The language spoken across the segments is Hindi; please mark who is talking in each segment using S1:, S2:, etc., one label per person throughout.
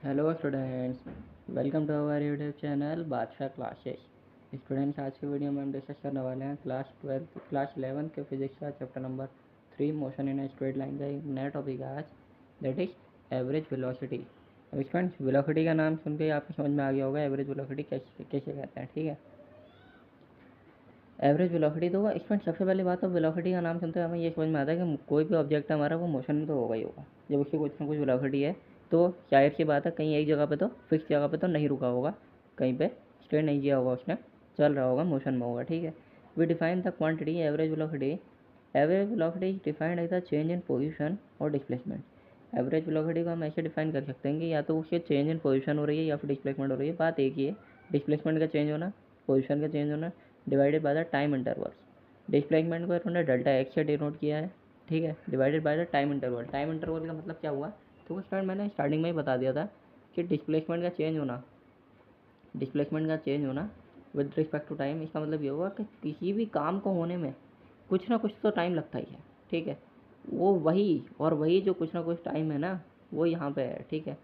S1: Hello students, welcome to our YouTube channel Badshah classes. Students, आज की वीडियो में हम डिस्कस करने वाले हैं क्लास 11 के फिजिक्स का chapter number 3 motion in a straight line का एक नया टॉपिक है आज, दैट इज एवरेज वेलोसिटी। अब स्टूडेंट्स, वेलोसिटी का नाम सुन के आपको समझ में आ गया होगा एवरेज वेलोसिटी कैसे कैसे कहते हैं। ठीक है, एवरेज वेलोसिटी तो स्टूडेंट सबसे पहली बात तो वेलोसिटी का नाम सुनते हैं हमें ये समझ में आता है कि कोई भी ऑब्जेक्ट है हमारा वो मोशन में तो होगा ही होगा। जब उसकी कुछ ना कुछ वेलोसिटी है तो जाहिर सी बात है कहीं एक जगह पे तो फिक्स जगह पे तो नहीं रुका होगा, कहीं पे स्टे नहीं किया होगा, उसने चल रहा होगा, मोशन में होगा। ठीक है, we define the quantity average velocity. Average velocity is defined as the change in position or displacement. Average velocity को हम ऐसे डिफाइन कर सकते हैं कि या तो उसके चेंज इन पोजिशन हो रही है या फिर डिस्प्लेसमेंट हो रही है। बात एक ही है, डिस्प्लेसमेंट का चेंज होना, पोजिशन का चेंज होना, divided by the time intervals. Displacement को उन्होंने डेल्टा एक्स से डिनोट किया है। ठीक है, divided by the time interval. Time interval का मतलब क्या हुआ, तो वो स्टार्ट मैंने स्टार्टिंग में ही बता दिया था कि डिस्प्लेसमेंट का चेंज होना विद रिस्पेक्ट टू टाइम। इसका मतलब ये होगा कि किसी भी काम को होने में कुछ ना कुछ तो टाइम लगता ही है। ठीक है, वो वही और वही जो कुछ ना कुछ टाइम है ना, वो यहाँ पे है। ठीक है,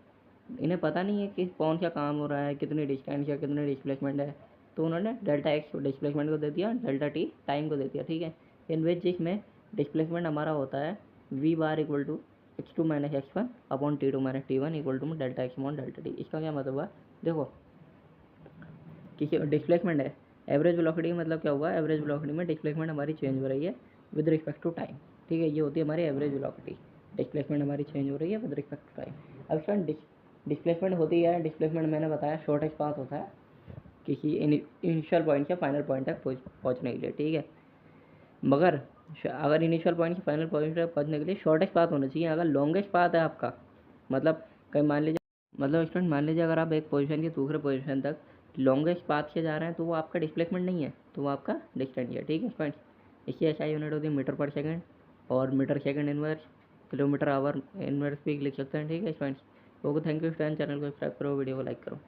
S1: इन्हें पता नहीं है कि कौन सा काम हो रहा है, कितनी डिस्टेंस या कितनी डिस्प्लेसमेंट है, तो उन्होंने डेल्टा एक्स डिस्प्लेसमेंट को दे दिया, डेल्टा टी टाइम को दे दिया। ठीक है, इन विच जिसमें डिस्प्लेसमेंट हमारा होता है v bar equal to x2 minus x1 upon T2 minus T1 equal to delta x upon delta t. इसका क्या मतलब हुआ, देखो किसी डिस्प्लेसमेंट है, एवरेज वेलोसिटी का मतलब क्या हुआ, एवरेज वेलोसिटी में डिस्प्लेसमेंट हमारी चेंज हो रही है विद रिस्पेक्ट टू टाइम। ठीक है, ये होती है हमारी एवरेज वेलोसिटी, डिस्प्लेसमेंट हमारी चेंज हो रही है विद रिस्पेक्ट टू टाइम। अब स्टूडेंट डिस्प्लेसमेंट होती है, डिस्प्लेसमेंट मैंने बताया शॉर्टेस्ट पाथ होता है किसी इनिशियल पॉइंट से फाइनल पॉइंट तक पहुंचने के लिए। ठीक है, मगर अगर इनिशियल पॉइंट से फाइनल पॉइंट तक पहुंचने के लिए शॉर्टेस्ट पाथ होना चाहिए। अगर लॉन्गेस्ट पाथ है आपका, मतलब कहीं मान लीजिए, मतलब स्टूडेंट मान लीजिए अगर आप एक पोजीशन से दूसरे पोजीशन तक लॉन्गेस्ट पाथ से जा रहे हैं तो वो आपका डिस्प्लेसमेंट नहीं है, तो वो आपका डिस्टेंस है। ठीक है फ्रेंड्स, इसकी एसआई यूनिट होती है मीटर पर सेकंड, और metre second inverse, kilometre hour inverse भी लिख सकते हैं। ठीक है friends, okay, thank you friends, channel को सब्सक्राइब करो, वीडियो को लाइक करो।